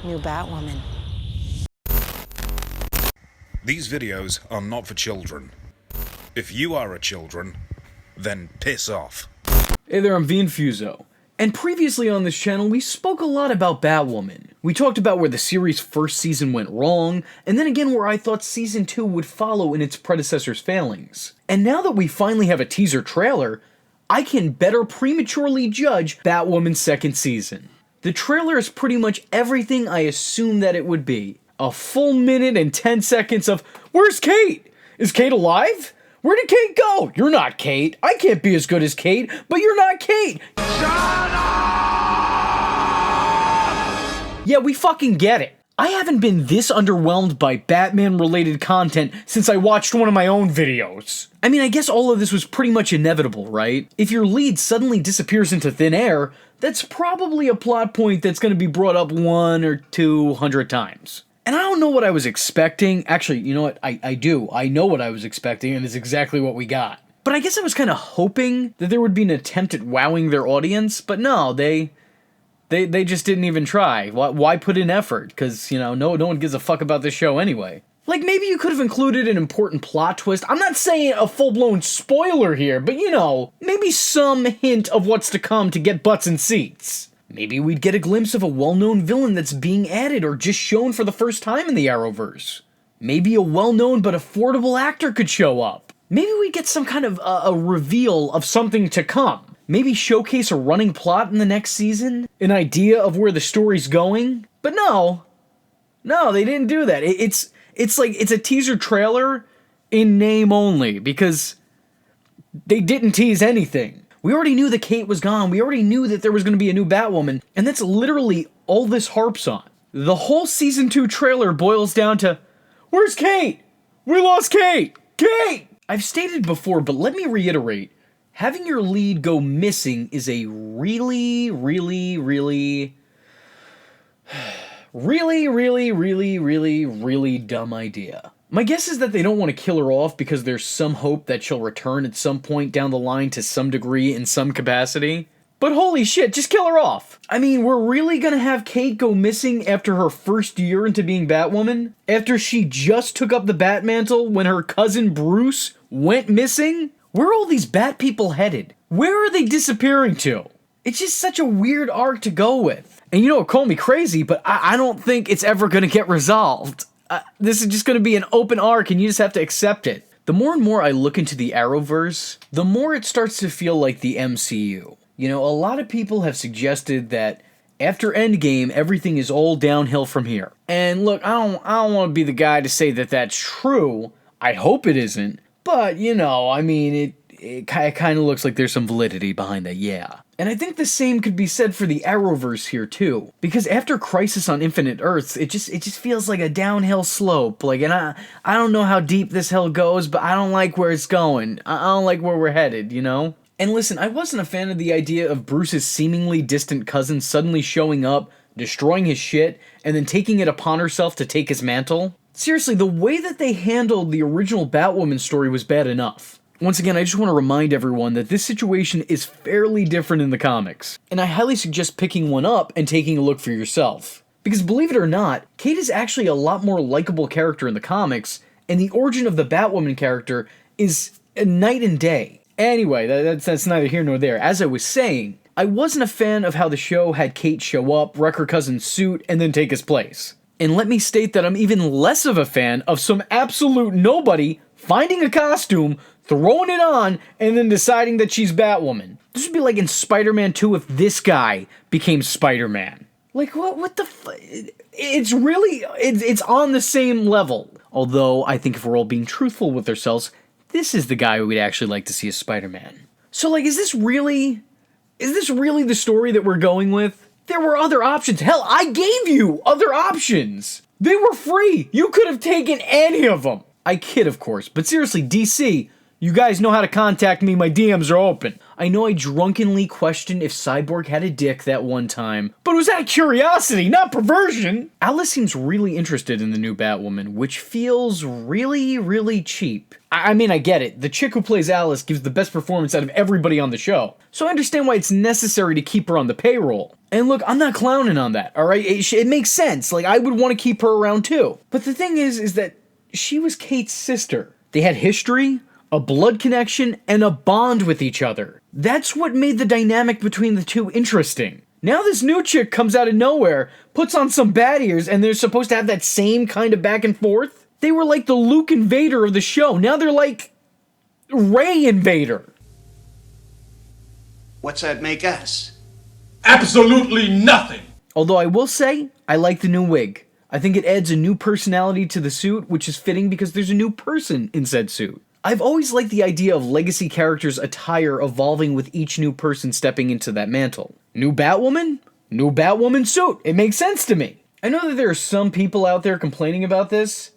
New Batwoman. These videos are not for children. If you are a children, then piss off. Hey there, I'm Infuso. And previously on this channel, we spoke a lot about Batwoman. We talked about where the series' first season went wrong, and then again where I thought season 2 would follow in its predecessor's failings. And now that we finally have a teaser trailer, I can better prematurely judge Batwoman's second season. The trailer is pretty much everything I assumed that it would be. A full minute and 10 seconds of, "Where's Kate? Is Kate alive? Where did Kate go? You're not Kate. I can't be as good as Kate, but you're not Kate. Shut up! Yeah, we fucking get it. I haven't been this underwhelmed by Batman-related content since I watched one of my own videos. I mean, I guess all of this was pretty much inevitable, right? If your lead suddenly disappears into thin air, that's probably a plot point that's going to be brought up 100 or 200 times. And I don't know what I was expecting. Actually, you know what? I do. I know what I was expecting, and it's exactly what we got. But I guess I was kind of hoping that there would be an attempt at wowing their audience, but no, they just didn't even try. Why put in effort? Because, you know, no one gives a fuck about this show anyway. Like, maybe you could have included an important plot twist. I'm not saying a full-blown spoiler here, but, you know, maybe some hint of what's to come to get butts in seats. Maybe we'd get a glimpse of a well-known villain that's being added or just shown for the first time in the Arrowverse. Maybe a well-known but affordable actor could show up. Maybe we'd get some kind of a reveal of something to come. Maybe showcase a running plot in the next season? An idea of where the story's going? But no, they didn't do that. It's like, it's a teaser trailer in name only, because they didn't tease anything. We already knew that Kate was gone, we already knew that there was going to be a new Batwoman, and that's literally all this harps on. The whole Season 2 trailer boils down to, "Where's Kate? We lost Kate! Kate!" I've stated before, but let me reiterate, having your lead go missing is a really dumb idea. My guess is that they don't want to kill her off because there's some hope that she'll return at some point down the line to some degree in some capacity. But holy shit, just kill her off! I mean, we're really gonna have Kate go missing after her first year into being Batwoman? After she just took up the Batmantle when her cousin Bruce went missing? Where are all these Bat people headed? Where are they disappearing to? It's just such a weird arc to go with. And you know, call me crazy, but I don't think it's ever gonna get resolved. This is just going to be an open arc, and you just have to accept it. The more and more I look into the Arrowverse, the more it starts to feel like the MCU. You know, a lot of people have suggested that after Endgame, everything is all downhill from here. And look, I don't want to be the guy to say that that's true. I hope it isn't. But, you know, I mean, it kind of looks like there's some validity behind that, yeah. And I think the same could be said for the Arrowverse here too, because after Crisis on Infinite Earths, it just feels like a downhill slope. Like, and I don't know how deep this hill goes, but I don't like where it's going. I don't like where we're headed, you know? And listen, I wasn't a fan of the idea of Bruce's seemingly distant cousin suddenly showing up, destroying his shit, and then taking it upon herself to take his mantle. Seriously, the way that they handled the original Batwoman story was bad enough. Once again, I just want to remind everyone that this situation is fairly different in the comics, and I highly suggest picking one up and taking a look for yourself. Because believe it or not, Kate is actually a lot more likable character in the comics, and the origin of the Batwoman character is a night and day. Anyway, that's neither here nor there. As I was saying, I wasn't a fan of how the show had Kate show up, wreck her cousin's suit, and then take his place. And let me state that I'm even less of a fan of some absolute nobody finding a costume, throwing it on, and then deciding that she's Batwoman. This would be like in Spider-Man 2 if this guy became Spider-Man. Like, what the it's really, it's on the same level. Although, I think if we're all being truthful with ourselves, this is the guy we'd actually like to see as Spider-Man. So, like, is this really the story that we're going with? There were other options. Hell, I gave you other options. They were free. You could have taken any of them. I kid, of course, but seriously, DC, you guys know how to contact me. My DMs are open. I know I drunkenly questioned if Cyborg had a dick that one time, but it was out of curiosity, not perversion! Alice seems really interested in the new Batwoman, which feels really, really cheap. I mean, I get it. The chick who plays Alice gives the best performance out of everybody on the show, so I understand why it's necessary to keep her on the payroll. And look, I'm not clowning on that, alright? It makes sense. Like, I would want to keep her around too. But the thing is that she was Kate's sister. They had history, a blood connection, and a bond with each other. That's what made the dynamic between the two interesting. Now this new chick comes out of nowhere, puts on some bat ears, and they're supposed to have that same kind of back and forth? They were like the Luke and Vader of the show. Now they're like Rey and Vader. What's that make us? Absolutely nothing! Although I will say, I like the new wig. I think it adds a new personality to the suit, which is fitting because there's a new person in said suit. I've always liked the idea of legacy characters' attire evolving with each new person stepping into that mantle. New Batwoman? New Batwoman suit. It makes sense to me. I know that there are some people out there complaining about this,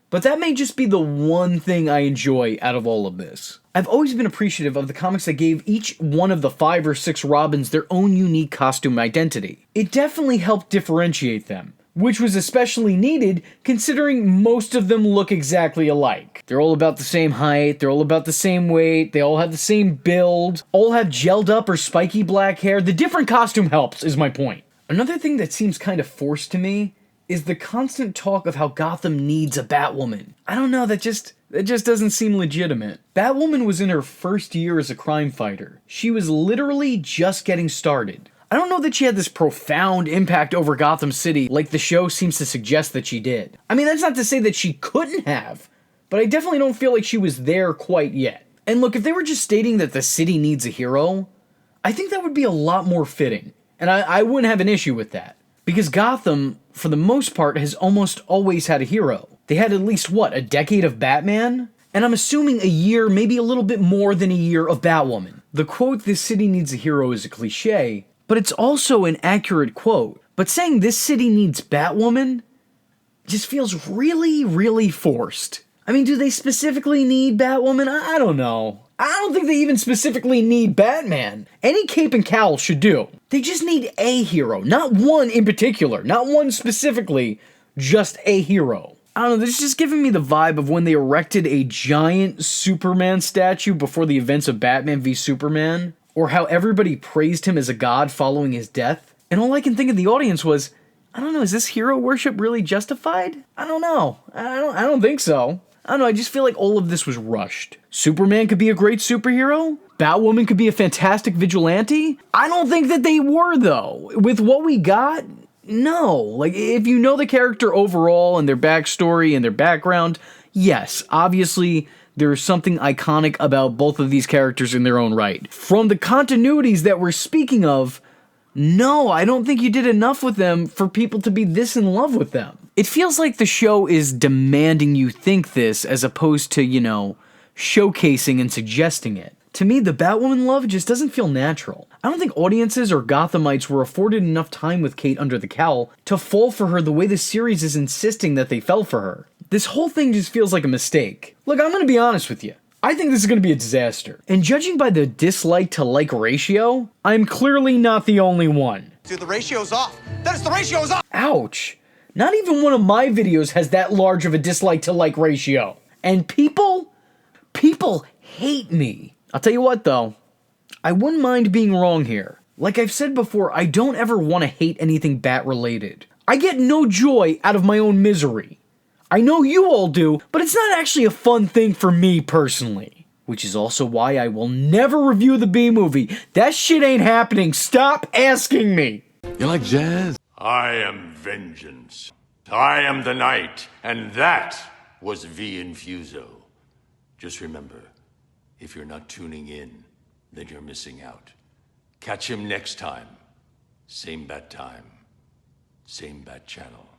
but that may just be the one thing I enjoy out of all of this. I've always been appreciative of the comics that gave each one of the 5 or 6 Robins their own unique costume identity. It definitely helped differentiate them, which was especially needed considering most of them look exactly alike. They're all about the same height, they're all about the same weight, they all have the same build, all have gelled up or spiky black hair. The different costume helps, is my point. Another thing that seems kind of forced to me is the constant talk of how Gotham needs a Batwoman. I don't know, that just doesn't seem legitimate. Batwoman was in her first year as a crime fighter. She was literally just getting started. I don't know that she had this profound impact over Gotham City like the show seems to suggest that she did. I mean, that's not to say that she couldn't have, but I definitely don't feel like she was there quite yet. And look, if they were just stating that the city needs a hero, I think that would be a lot more fitting. And I wouldn't have an issue with that. Because Gotham, for the most part, has almost always had a hero. They had at least, a decade of Batman? And I'm assuming a year, maybe a little bit more than a year of Batwoman. The quote, "this city needs a hero," is a cliche, but it's also an accurate quote. But saying this city needs Batwoman just feels really, really forced. I mean, do they specifically need Batwoman? I don't know. I don't think they even specifically need Batman. Any cape and cowl should do. They just need a hero, not one in particular, not one specifically, just a hero. I don't know, this is just giving me the vibe of when they erected a giant Superman statue before the events of Batman v Superman, or how everybody praised him as a god following his death. And all I can think of the audience was, I don't know, is this hero worship really justified? I don't know. I don't think so. I don't know, I just feel like all of this was rushed. Superman could be a great superhero? Batwoman could be a fantastic vigilante? I don't think that they were, though. With what we got, no. Like, if you know the character overall and their backstory and their background, yes, obviously there's something iconic about both of these characters in their own right. From the continuities that we're speaking of, no, I don't think you did enough with them for people to be this in love with them. It feels like the show is demanding you think this as opposed to, showcasing and suggesting it. To me, the Batwoman love just doesn't feel natural. I don't think audiences or Gothamites were afforded enough time with Kate under the cowl to fall for her the way the series is insisting that they fell for her. This whole thing just feels like a mistake. Look, I'm gonna be honest with you. I think this is going to be a disaster. And judging by the dislike to like ratio, I'm clearly not the only one. Dude, the ratio's off. The ratio's off! Ouch. Not even one of my videos has that large of a dislike to like ratio. And people hate me. I'll tell you what though, I wouldn't mind being wrong here. Like I've said before, I don't ever want to hate anything bat related. I get no joy out of my own misery. I know you all do, but it's not actually a fun thing for me personally. Which is also why I will never review the B-movie. That shit ain't happening. Stop asking me. You like jazz? I am vengeance. I am the night, and that was V Infuso. Just remember, if you're not tuning in, then you're missing out. Catch him next time. Same bat time. Same bat channel.